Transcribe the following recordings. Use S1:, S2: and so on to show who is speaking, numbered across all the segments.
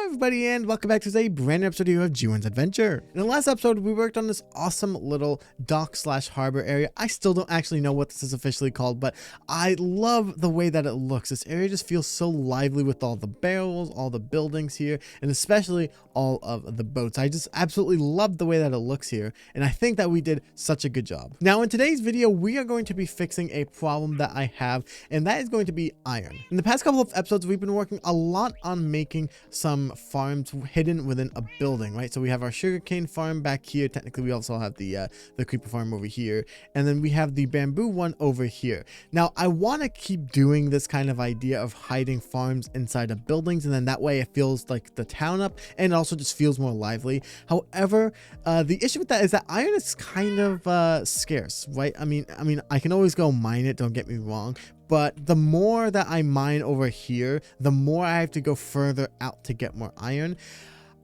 S1: Everybody, and welcome back to a brand new episode here of G1's Adventure. In the last episode, we worked on this awesome little dock slash harbor area. I still don't actually know what this is officially called, but I love the way that it looks. This area just feels so lively with all the barrels, all the buildings here, and especially all of the boats. I just absolutely love the way that it looks here, and I think that we did such a good job. Now, in today's video, we are going to be fixing a problem that I have, and that is going to be iron. In the past couple of episodes, we've been working a lot on making some farms hidden within a building, right? So we have our sugarcane farm back here. Technically, we also have the creeper farm over here, and then we have the bamboo one over here. Now, I want to keep doing this kind of idea of hiding farms inside of buildings, and then that way it feels like the town up, and it also just feels more lively. However, the issue with that is that iron is kind of scarce, right? I mean, I can always go mine it, don't get me wrong, but the more that I mine over here, the more I have to go further out to get more iron.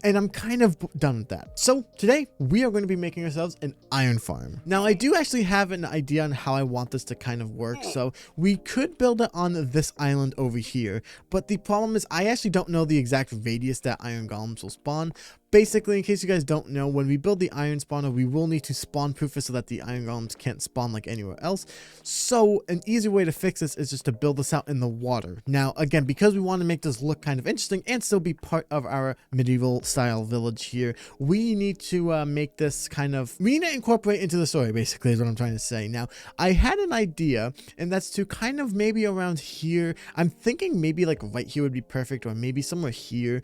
S1: And I'm kind of done with that. So today we are going to be making ourselves an iron farm. Now, I do actually have an idea on how I want this to kind of work. So we could build it on this island over here. But the problem is I actually don't know the exact radius that iron golems will spawn. Basically, in case you guys don't know, when we build the iron spawner, we will need to spawn proof it so that the iron golems can't spawn like anywhere else. So an easy way to fix this is just to build this out in the water. Now, again, because we want to make this look kind of interesting and still be part of our medieval style village here, we need to make this kind of, we need to incorporate into the story, basically, is what I'm trying to say. Now, I had an idea, and that's to kind of maybe around here. I'm thinking maybe like right here would be perfect, or maybe somewhere here.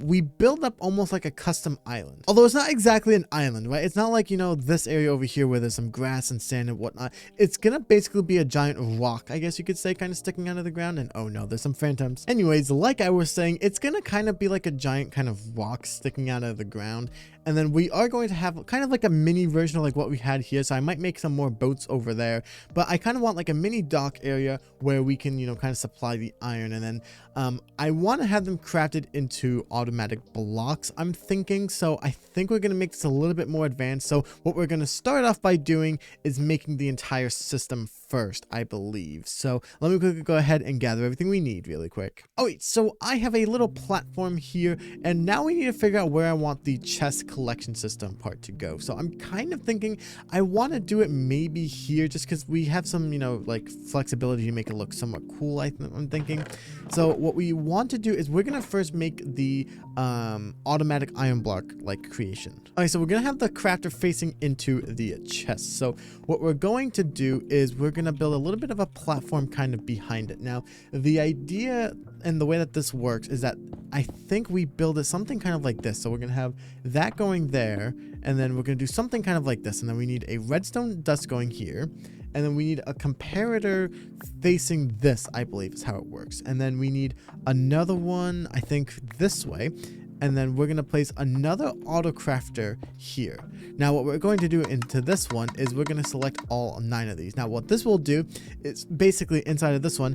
S1: We build up almost like a custom island, although it's not exactly an island, right? It's not like, you know, this area over here where there's some grass and sand and whatnot. It's gonna basically be a giant rock, I guess you could say, kind of sticking out of the ground. And oh no, there's some phantoms. Anyways, like I was saying, it's gonna kind of be like a giant kind of rock sticking out of the ground. And then we are going to have kind of like a mini version of like what we had here. So I might make some more boats over there, but I kind of want like a mini dock area where we can, you know, kind of supply the iron. And then I want to have them crafted into automatic blocks, I'm thinking. So I think we're going to make this a little bit more advanced. So what we're going to start off by doing is making the entire system first, I believe. So let me quickly go ahead and gather everything we need really quick. Oh wait, so I have a little platform here, and now we need to figure out where I want the chest collection system part to go. So I'm kind of thinking I want to do it maybe here, just because we have some, you know, like flexibility to make it look somewhat cool. I'm thinking. So what we want to do is we're gonna first make the automatic iron block like creation. Okay, so we're gonna have the crafter facing into the chest. So what we're going to do is we're gonna build a little bit of a platform kind of behind it. Now, the idea and the way that this works is that I think we build it something kind of like this. So we're gonna have that going there, and then we're gonna do something kind of like this, and then we need a redstone dust going here, and then we need a comparator facing this, I believe is how it works. And then we need another one, I think this way. And then we're going to place another auto crafter here. Now, what we're going to do into this one is we're going to select all 9 of these. Now, what this will do is basically inside of this one,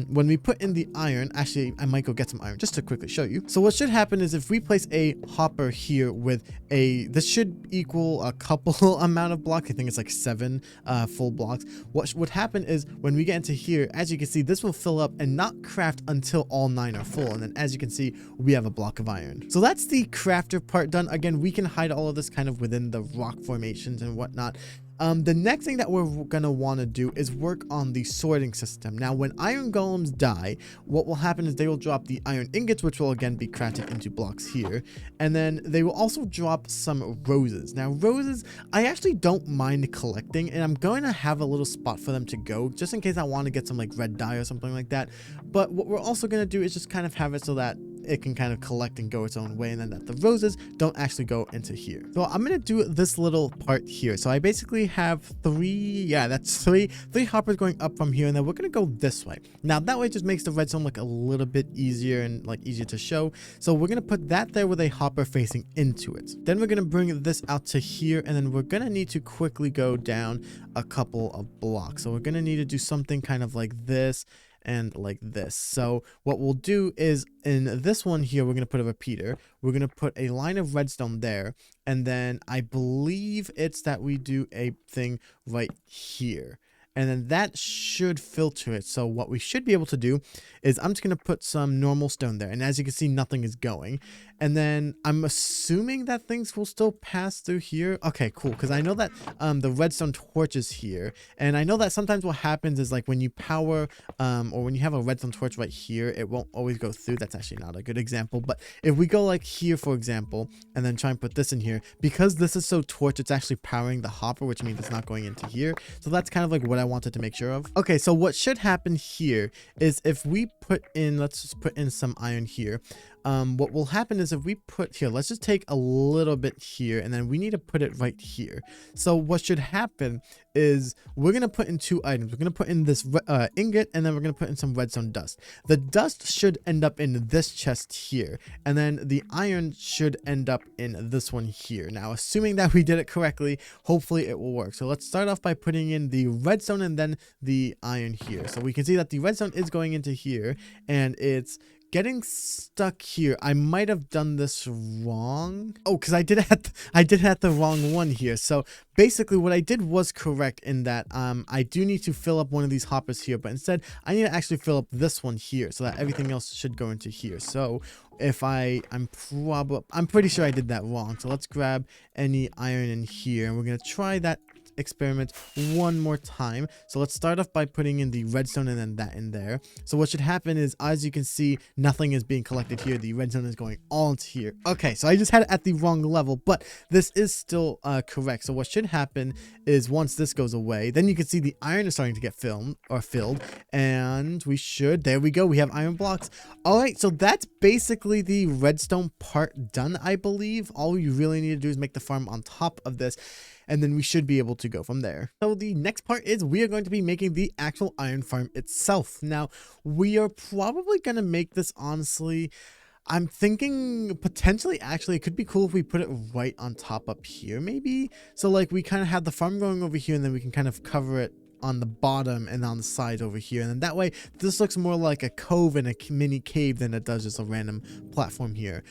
S1: when we put in the iron, actually, I might go get some iron just to quickly show you. So what should happen is if we place a hopper here with this should equal a couple amount of blocks. I think it's like 7 full blocks. What would happen is when we get into here, as you can see, this will fill up and not craft until all 9 are full. And then as you can see, we have a block of iron. So that's the crafter part done. Again, we can hide all of this kind of within the rock formations and whatnot. The next thing that we're going to want to do is work on the sorting system. Now, when iron golems die, what will happen is they will drop the iron ingots, which will again be crafted into blocks here. And then they will also drop some roses. Now, roses, I actually don't mind collecting, and I'm going to have a little spot for them to go just in case I want to get some like red dye or something like that. But what we're also going to do is just kind of have it so that it can kind of collect and go its own way, and then that the roses don't actually go into here. So I'm going to do this little part here. So I basically have 3 hoppers going up from here, and then we're going to go this way. Now that way just makes the redstone look a little bit easier and like easier to show. So we're going to put that there with a hopper facing into it. Then we're going to bring this out to here, and then we're going to need to quickly go down a couple of blocks. So we're going to need to do something kind of like this and like this. So what we'll do is in this one here, we're going to put a repeater. We're going to put a line of redstone there. And then I believe it's that we do a thing right here. and then that should filter it. So what we should be able to do is I'm just going to put some normal stone there, and as you can see, nothing is going. And then I'm assuming that things will still pass through here. Okay, cool, because I know that the redstone torch is here, and I know that sometimes what happens is like when you power or when you have a redstone torch right here, it won't always go through. That's actually not a good example, but if we go like here, for example, and then try and put this in here, because this is so torch, it's actually powering the hopper, which means it's not going into here. So that's kind of like what I wanted to make sure of. Okay, so what should happen here is if we put in, let's just put in some iron here. What will happen is if we put here, let's just take a little bit here, and then we need to put it right here. So what should happen is we're going to put in 2 items. We're going to put in this ingot, and then we're going to put in some redstone dust. The dust should end up in this chest here, and then the iron should end up in this one here. Now, assuming that we did it correctly, hopefully it will work. So let's start off by putting in the redstone and then the iron here. So we can see that the redstone is going into here, and it's getting stuck here. I might have done this wrong. Oh, because I did it at the wrong one here. So basically what I did was correct in that I do need to fill up one of these hoppers here, but instead I need to actually fill up this one here so that everything else should go into here. So if I'm pretty sure I did that wrong. So let's grab any iron in here, and we're gonna try that experiment one more time. So let's start off by putting in the redstone and then that in there. So what should happen is, as you can see, nothing is being collected here. The redstone is going all into here. Okay, so I just had it at the wrong level, but this is still correct. So what should happen is once this goes away, then you can see the iron is starting to get filled, and there we go, we have iron blocks. All right, so that's basically the redstone part done, I believe. All you really need to do is make the farm on top of this, and then we should be able to go from there. So the next part is we are going to be making the actual iron farm itself. Now, we are probably going to make this, honestly, I'm thinking potentially, actually, it could be cool if we put it right on top up here, maybe. So like we kind of have the farm going over here, and then we can kind of cover it on the bottom and on the sides over here, and then that way this looks more like a cove and a mini cave than it does just a random platform here.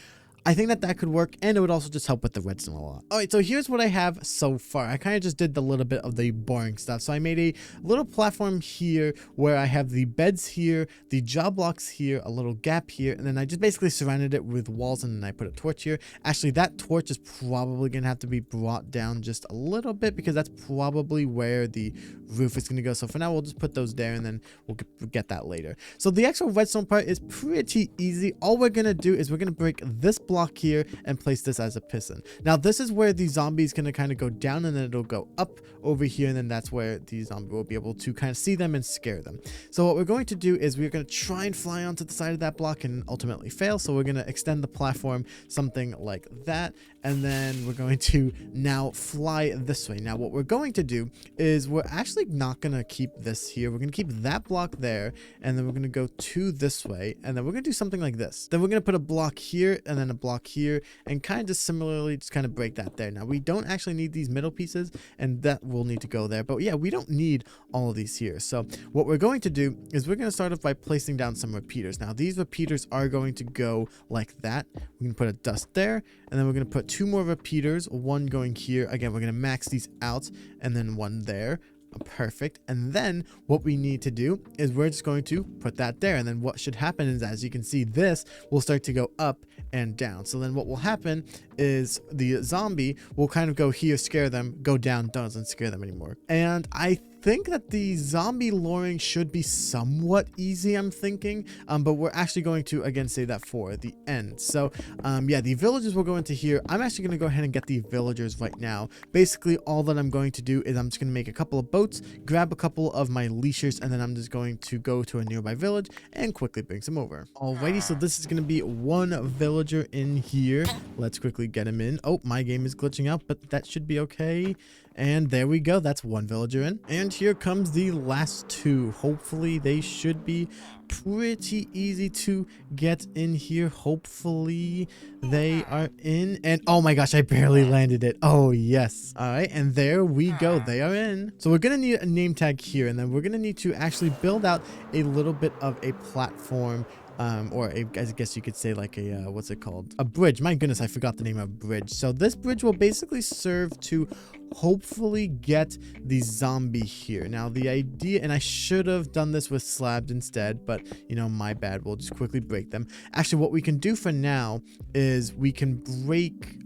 S1: I think that could work, and it would also just help with the redstone a lot. All right, so here's what I have so far. I kind of just did the little bit of the boring stuff. So I made a little platform here where I have the beds here, the job blocks here, a little gap here, and then I just basically surrounded it with walls, and then I put a torch here. Actually, that torch is probably going to have to be brought down just a little bit because that's probably where the roof is going to go. So for now, we'll just put those there, and then we'll get that later. So the actual redstone part is pretty easy. All we're going to do is we're going to break this block here and place this as a piston. Now this is where the zombie is going to kind of go down, and then it'll go up over here, and then that's where the zombie will be able to kind of see them and scare them. So what we're going to do is we're going to try and fly onto the side of that block and ultimately fail. So we're going to extend the platform something like that, and then we're going to now fly this way. Now what we're going to do is we're actually not going to keep this here. We're going to keep that block there, and then we're going to go to this way, and then we're going to do something like this. Then we're going to put a block here and then a block here, and kind of just similarly just kind of break that there. Now we don't actually need these middle pieces, and that will need to go there, but yeah, we don't need all of these here. So what we're going to do is we're going to start off by placing down some repeaters. Now these repeaters are going to go like that. We're going to put a dust there, and then we're going to put 2 more repeaters, one going here. Again, we're going to max these out, and then one there. Perfect. And then what we need to do is we're just going to put that there, and then what should happen is, as you can see, this will start to go up and down. So then what will happen is the zombie will kind of go here, scare them, go down, doesn't scare them anymore. And I think that the zombie luring should be somewhat easy, I'm thinking, but we're actually going to again say that for the end. So yeah, the villagers will go into here. I'm actually going to go ahead and get the villagers right now. Basically all that I'm going to do is I'm just going to make a couple of boats, grab a couple of my leashers, and then I'm just going to go to a nearby village and quickly bring some over. Alrighty, so this is going to be one villager in here. Let's quickly get him in. Oh, my game is glitching out, but that should be okay. And there we go. That's one villager in. And here comes the last 2. Hopefully they should be pretty easy to get in here. Hopefully they are in. And oh my gosh, I barely landed it. Oh yes. All right, and there we go. They are in. So we're gonna need a name tag here, and then we're gonna need to actually build out a little bit of a platform or I guess you could say like a what's it called, a bridge. My goodness, I forgot the name of bridge. So this bridge will basically serve to hopefully get the zombie here. Now the idea, and I should have done this with slabs instead, but you know, my bad. We'll just quickly break them. Actually, what we can do for now is we can break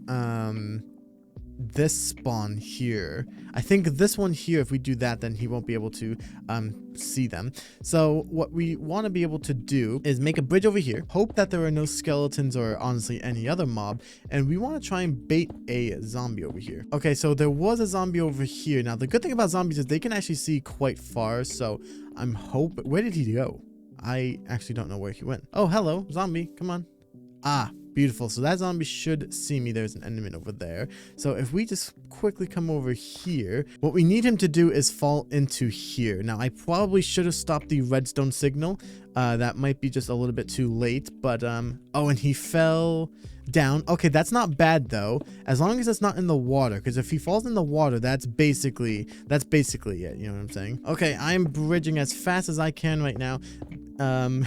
S1: this spawn here. I think this one here, if we do that, then he won't be able to see them. So what we want to be able to do is make a bridge over here, hope that there are no skeletons or honestly any other mob, and we want to try and bait a zombie over here. Okay, so there was a zombie over here. Now the good thing about zombies is they can actually see quite far, so I'm hoping... Where did he go? I actually don't know where he went. Oh, hello, zombie, come on. Ah, beautiful. So that zombie should see me. There's an enderman over there. So if we just quickly come over here, what we need him to do is fall into here. Now, I probably should have stopped the redstone signal. That might be just a little bit too late, but, oh, and he fell down. Okay, that's not bad though, as long as it's not in the water, because if he falls in the water, that's basically it, you know what I'm saying? Okay, I'm bridging as fast as I can right now. I'm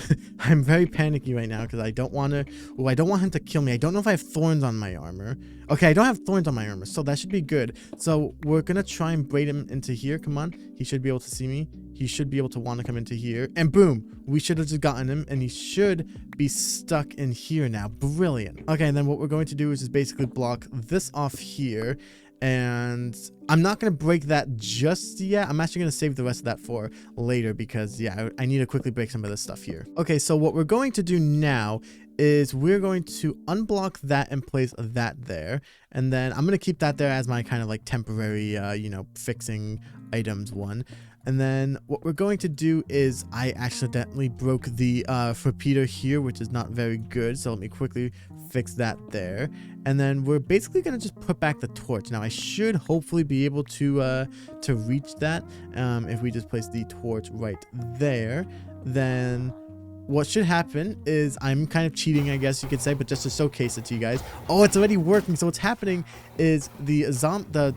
S1: very panicky right now because I don't want him to kill me. I don't know if I have thorns on my armor. Okay, I don't have thorns on my armor, so that should be good. So we're gonna try and braid him into here. Come on, he should be able to see me. He should be able to want to come into here, and boom, we should have just gotten him, and he should be stuck in here now. Brilliant. Okay, and then what we're going to do is just basically block this off here. And I'm not going to break that just yet. I'm actually going to save the rest of that for later because, yeah, I need to quickly break some of this stuff here. Okay, so what we're going to do now is we're going to unblock that and place that there. And then I'm going to keep that there as my kind of like temporary, you know, fixing items one. And then what we're going to do is I accidentally broke the repeater here, which is not very good. So let me quickly fix that there. And then we're basically going to just put back the torch. Now I should hopefully be able to reach that. If we just place the torch right there, then what should happen is I'm kind of cheating, I guess you could say, but just to showcase it to you guys. Oh, it's already working. So what's happening is the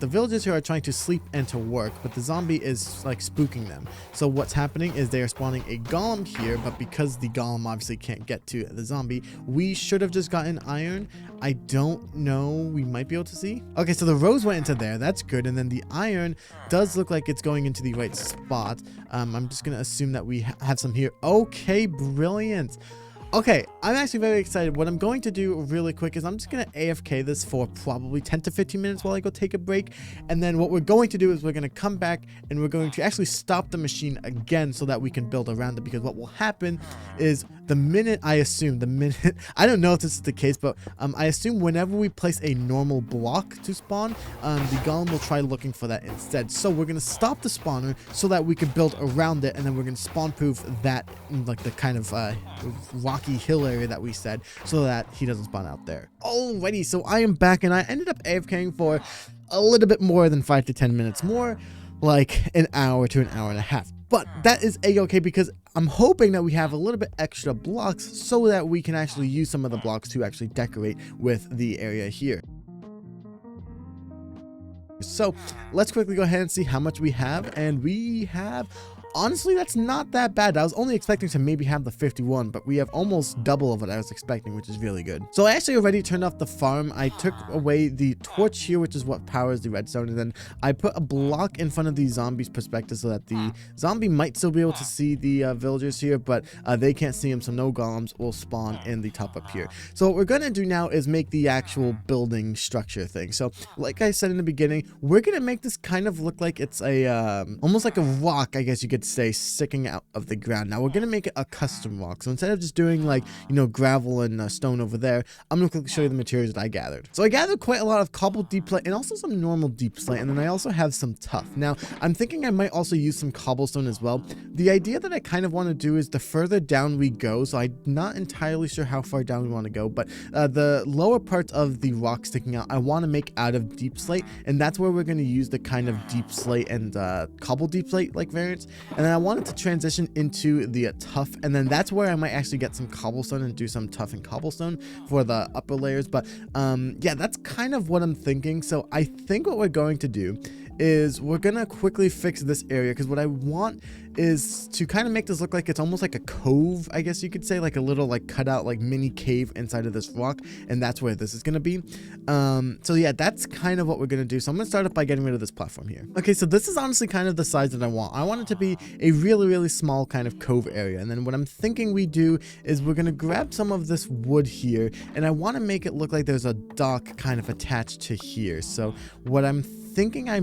S1: villagers here are trying to sleep and to work, but the zombie is like spooking them. So what's happening is they are spawning a golem here, but because the golem obviously can't get to the zombie, we should have just gotten iron. I don't know. We might be able to see. Okay, so the rose went into there. That's good. And then the iron does look like it's going into the right spot. I'm just going to assume that we have some here. Okay, brilliant. Okay, I'm actually very excited. What I'm going to do really quick is I'm just going to AFK this for probably 10 to 15 minutes while I go take a break. And then what we're going to do is we're going to come back and we're going to actually stop the machine again so that we can build around it. Because what will happen is I don't know if this is the case, but I assume whenever we place a normal block to spawn, the golem will try looking for that instead. So we're going to stop the spawner so that we can build around it. And then we're going to spawn proof that, like the kind of rocky hill area that we said, so that he doesn't spawn out there. Alrighty, so I am back and I ended up AFKing for a little bit more than 5 to 10 minutes, more like an hour to an hour and a half. But that is a-okay because I'm hoping that we have a little bit extra blocks so that we can actually use some of the blocks to actually decorate with the area here. So let's quickly go ahead and see how much we have, and we have... Honestly, that's not that bad. I was only expecting to maybe have the 51, but we have almost double of what I was expecting, which is really good. So I actually already turned off the farm. I took away the torch here, which is what powers the redstone, and then I put a block in front of the zombie's perspective so that the zombie might still be able to see the villagers here, but they can't see them, so no golems will spawn in the top up here. So what we're going to do now is make the actual building structure thing. So like I said in the beginning, we're going to make this kind of look like it's a almost like a rock, I guess you could say, sticking out of the ground. Now we're gonna make it a custom rock, so instead of just doing like, you know, gravel and stone over there, I'm gonna quickly show you the materials that I gathered. So I gathered quite a lot of cobbled deep slate and also some normal deep slate, and then I also have some tough. Now I'm thinking I might also use some cobblestone as well. The idea that I kind of want to do is the further down we go, so I'm not entirely sure how far down we want to go, but the lower parts of the rock sticking out I want to make out of deep slate, and that's where we're going to use the kind of deep slate and cobbled deep slate like variants. And then I wanted to transition into the tough, and then that's where I might actually get some cobblestone and do some tough and cobblestone for the upper layers. But yeah, that's kind of what I'm thinking. So I think what we're going to do is we're gonna quickly fix this area, because what I want is to kind of make this look like it's almost like a cove, I guess you could say, like a little like cutout like mini cave inside of this rock, and that's where this is gonna be. So yeah, that's kind of what we're gonna do. So I'm gonna start off by getting rid of this platform here. Okay, so this is honestly kind of the size that I want it to be a really small kind of cove area. And then what I'm thinking we do is we're gonna grab some of this wood here, and I want to make it look like there's a dock kind of attached to here. So what I'm thinking I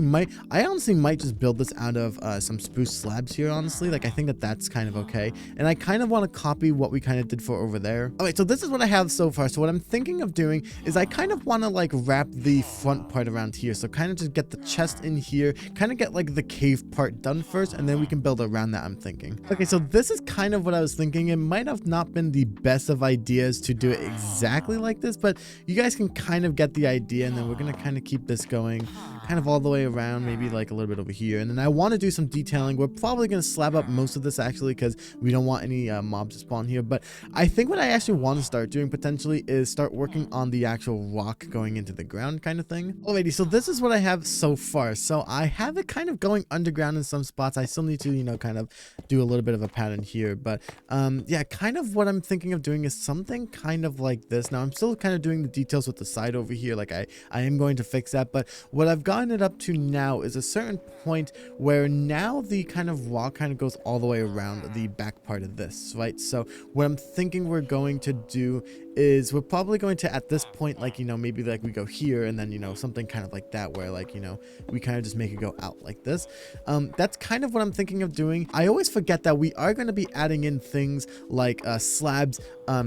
S1: honestly might just build this out of some spruce slabs here, honestly. Like, I think that that's kind of okay, and I kind of want to copy what we kind of did for over there. Okay, so this is what I have so far. So what I'm thinking of doing is I kind of want to like wrap the front part around here, so kind of just get the chest in here, kind of get like the cave part done first, and then we can build around that, I'm thinking. Okay, so this is kind of what I was thinking. It might have not been the best of ideas to do it exactly like this, but you guys can kind of get the idea. And then we're gonna kind of keep this going kind of all the way around, maybe like a little bit over here. And then I want to do some detailing. We're probably going to slab up most of this actually, because we don't want any mobs to spawn here. But I think what I actually want to start doing potentially is start working on the actual rock going into the ground kind of thing. Alrighty, so this is what I have so far. So I have it kind of going underground in some spots. I still need to, you know, kind of do a little bit of a pattern here. But yeah, kind of what I'm thinking of doing is something kind of like this. Now I'm still kind of doing the details with the side over here. Like I am going to fix that. But what I've gotten it up to now is a certain point where now the kind of rock kind of goes all the way around the back part of this, right? So what I'm thinking we're going to do is we're probably going to, at this point, like, you know, maybe like we go here and then, you know, something kind of like that, where like, you know, we kind of just make it go out like this. That's kind of what I'm thinking of doing. I always forget that we are going to be adding in things like slabs,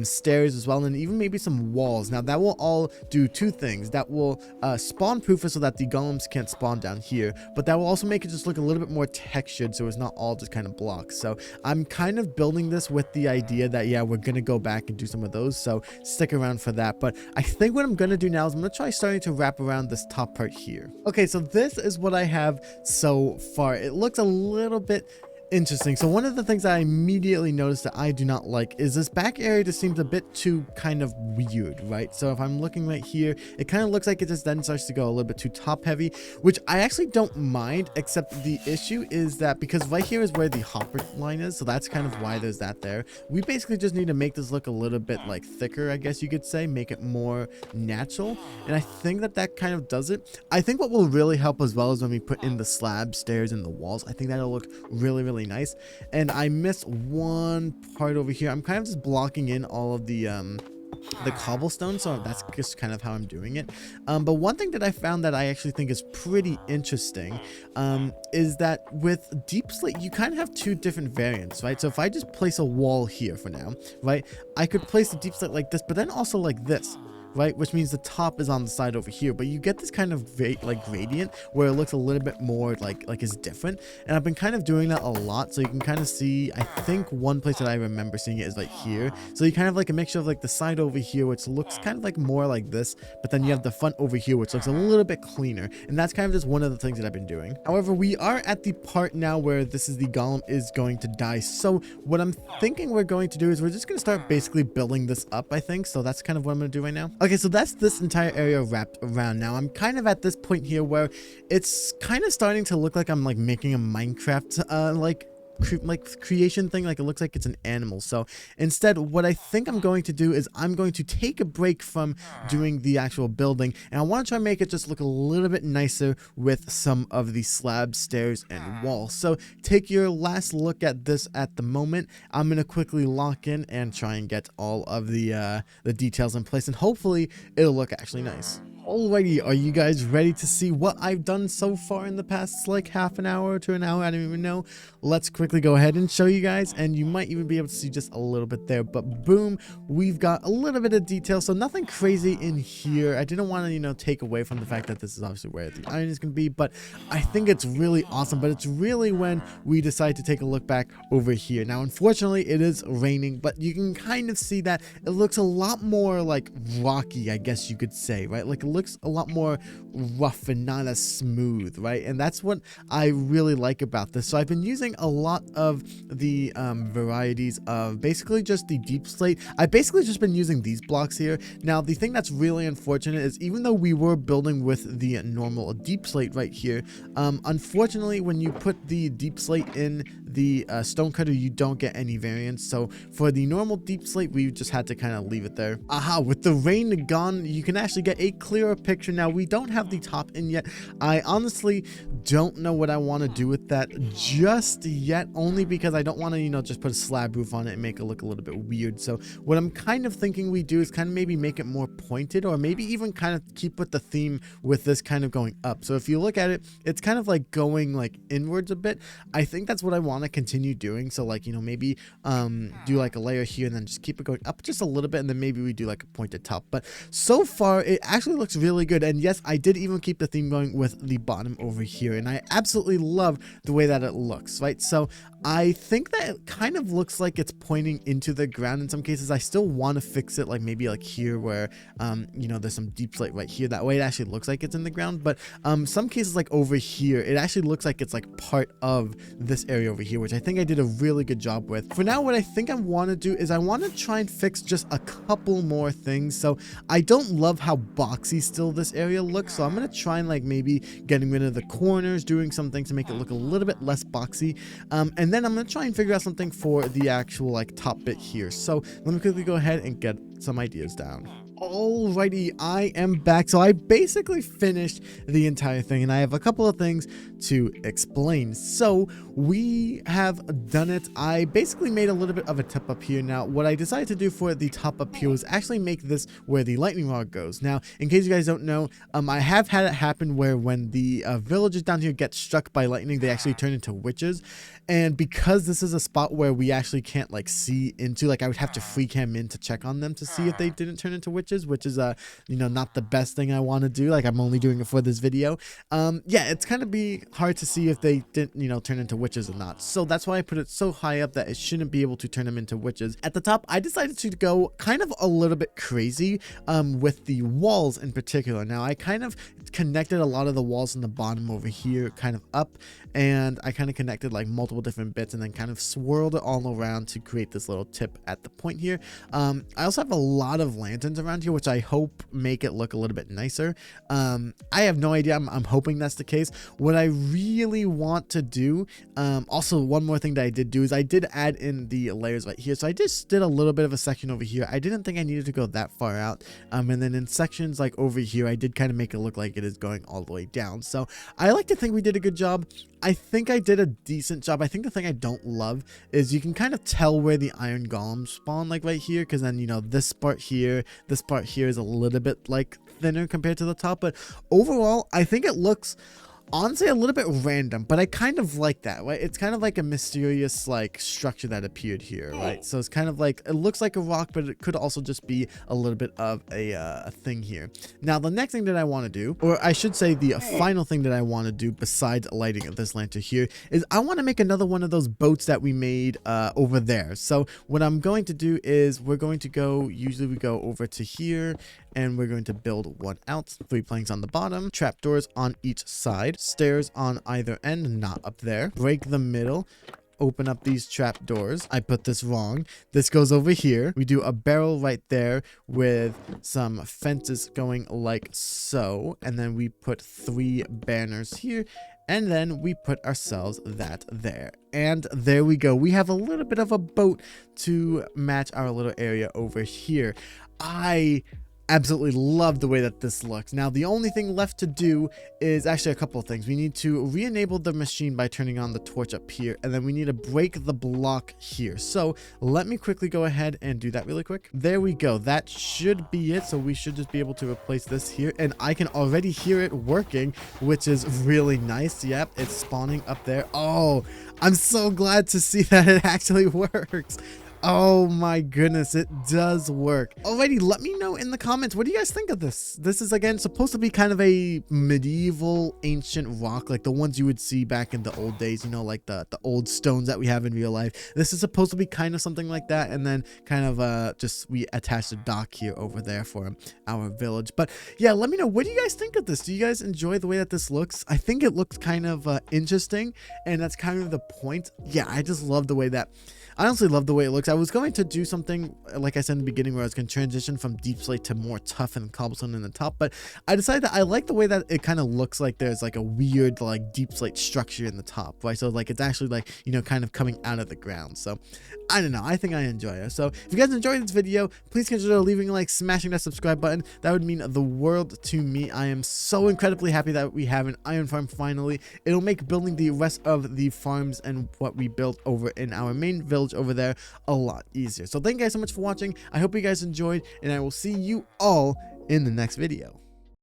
S1: stairs as well, and even maybe some walls. Now that will all do two things. That will spawn proof it so that the golems can't spawn down here, but that will also make it just look a little bit more textured, so it's not all just kind of blocks. So I'm kind of building this with the idea that, yeah, we're gonna go back and do some of those, so stick around for that. But I think what I'm gonna do now is I'm gonna try starting to wrap around this top part here. Okay, so this is what I have so far. It looks a little bit interesting. So one of the things I immediately noticed that I do not like is this back area just seems a bit too kind of weird, right? So if I'm looking right here, it kind of looks like it just then starts to go a little bit too top heavy, which I actually don't mind, except the issue is that because right here is where the hopper line is, so that's kind of why there's that there. We basically just need to make this look a little bit like thicker, I guess you could say, make it more natural, and I think that that kind of does it. I think what will really help as well is when we put in the slab, stairs, and the walls. I think that'll look really nice. And I missed one part over here. I'm kind of just blocking in all of the cobblestone, so that's just kind of how I'm doing it. But one thing that I found that I actually think is pretty interesting is that with deep slate you kind of have two different variants, right? So if I just place a wall here for now, right, I could place the deep slate like this, but then also like this, right, which means the top is on the side over here, but you get this kind of like gradient where it looks a little bit more like it's different. And I've been kind of doing that a lot, so you can kind of see, I think one place that I remember seeing it is like here. So you kind of like a mixture of like the side over here, which looks kind of like more like this, but then you have the front over here, which looks a little bit cleaner. And that's kind of just one of the things that I've been doing. However, we are at the part now where this is the golem is going to die. So what I'm thinking we're going to do is we're just going to start basically building this up, I think. So that's kind of what I'm going to do right now. Okay, so that's this entire area wrapped around. Now I'm kind of at this point here where it's kind of starting to look like I'm like making a Minecraft like creation thing. Like it looks like it's an animal. So instead what I think I'm going to do is I'm going to take a break from doing the actual building, and I want to try and make it just look a little bit nicer with some of the slabs, stairs, and walls. So take your last look at this at the moment. I'm going to quickly lock in and try and get all of the details in place, and hopefully it'll look actually nice. Alrighty, are you guys ready to see what I've done so far in the past like half an hour to an hour? I don't even know. Let's quickly go ahead and show you guys, and you might even be able to see just a little bit there. But boom, we've got a little bit of detail, so nothing crazy in here. I didn't want to, you know, take away from the fact that this is obviously where the iron is going to be, but I think it's really awesome. But it's really when we decide to take a look back over here. Now, unfortunately, it is raining, but you can kind of see that it looks a lot more like rocky, I guess you could say, right? Like a looks a lot more rough and not as smooth, right? And that's what I really like about this. So I've been using a lot of the varieties of basically just the deep slate. I've basically just been using these blocks here. Now, the thing that's really unfortunate is even though we were building with the normal deep slate right here, unfortunately, when you put the deep slate in the stone cutter, you don't get any variance. So for the normal deep slate, we just had to kind of leave it there. Aha, with the rain gone, you can actually get a clearer picture. Now, we don't have the top in yet. I honestly don't know what I want to do with that just yet, only because I don't want to, you know, just put a slab roof on it and make it look a little bit weird. So what I'm kind of thinking we do is kind of maybe make it more pointed, or maybe even kind of keep with the theme with this kind of going up. So if you look at it, it's kind of like going like inwards a bit. I think that's what I want to continue doing. So like, you know, maybe do like a layer here and then just keep it going up just a little bit, and then maybe we do like a pointed top. But so far it actually looks really good. And yes, I did even keep the theme going with the bottom over here, and I absolutely love the way that it looks, right? So I think that it kind of looks like it's pointing into the ground in some cases. I still want to fix it, like maybe like here where you know, there's some deep slate right here, that way it actually looks like it's in the ground. But some cases like over here, it actually looks like it's like part of this area over here, which I think I did a really good job with. For now, what I think I want to do is I want to try and fix just a couple more things. So I don't love how boxy still this area looks, so I'm going to try and like maybe getting rid of the corners, doing something to make it look a little bit less boxy, and then I'm going to try and figure out something for the actual like top bit here. So let me quickly go ahead and get some ideas down. Alrighty, I am back. So I basically finished the entire thing, and I have a couple of things to explain. So we have done it. I basically made a little bit of a tip up here. Now, what I decided to do for the top up here was actually make this where the lightning rod goes. Now, in case you guys don't know, I have had it happen where when the villagers down here get struck by lightning, they actually turn into witches. And because this is a spot where we actually can't like see into, like I would have to free cam in to check on them to see if they didn't turn into witches, which is you know, not the best thing I want to do. Like I'm only doing it for this video. Yeah, it's kind of be hard to see if they didn't, you know, turn into witches or not. So that's why I put it so high up that it shouldn't be able to turn them into witches. At the top, I decided to go kind of a little bit crazy with the walls in particular. Now I kind of connected a lot of the walls in the bottom over here kind of up, and I kind of connected like multiple different bits and then kind of swirled it all around to create this little tip at the point here. I also have a lot of lanterns around here, which I hope make it look a little bit nicer. I have no idea. I'm hoping that's the case. What I really want to do, also one more thing that I did do is I did add in the layers right here. So I just did a little bit of a section over here. I didn't think I needed to go that far out. And then in sections like over here, I did kind of make it look like it is going all the way down. So I like to think we did a good job. I think I did a decent job. I think the thing I don't love is you can kind of tell where the iron golems spawn, like right here, because then, you know, this part here is a little bit like thinner compared to the top. But overall, I think it looks honestly a little bit random, but I kind of like that, right? It's kind of like a mysterious like structure that appeared here, right? So it's kind of like, it looks like a rock, but it could also just be a little bit of a thing here. Now, the next thing that I want to do, or I should say the final thing that I want to do besides lighting this lantern here, is I want to make another one of those boats that we made over there. So what I'm going to do is we're going to go, usually we go over to here, and we're going to build one out, 3 planks on the bottom, trapdoors on each side, stairs on either end, not up there, break the middle, open up these trap doors. I put this wrong. This goes over here. We do a barrel right there with some fences going like so, and then we put 3 banners here, and then we put ourselves that there. And there we go. We have a little bit of a boat to match our little area over here. I absolutely love the way that this looks. Now, the only thing left to do is actually a couple of things. We need to re-enable the machine by turning on the torch up here, and then we need to break the block here. So let me quickly go ahead and do that really quick. There we go. That should be it. So we should just be able to replace this here, and I can already hear it working, which is really nice. Yep, it's spawning up there. Oh, I'm so glad to see that it actually works. Oh my goodness, it does work. Alrighty, let me know in the comments, what do you guys think of this? This is, again, supposed to be kind of a medieval ancient rock, like the ones you would see back in the old days, you know, like the old stones that we have in real life. This is supposed to be kind of something like that, and then kind of just we attached a dock here over there for our village. But yeah, let me know, what do you guys think of this? Do you guys enjoy the way that this looks? I think it looks kind of interesting, and that's kind of the point. Yeah, I just love the way that, I honestly love the way it looks. I was going to do something, like I said in the beginning, where I was going to transition from deep slate to more tough and cobblestone in the top, but I decided that I like the way that it kind of looks like there's like a weird like deep slate structure in the top, right? So like it's actually like, you know, kind of coming out of the ground. So I don't know, I think I enjoy it. So if you guys enjoyed this video, please consider leaving a like, smashing that subscribe button. That would mean the world to me. I am so incredibly happy that we have an iron farm finally. It'll make building the rest of the farms and what we built over in our main village over there a lot easier. So thank you guys so much for watching. I hope you guys enjoyed, and I will see you all in the next video.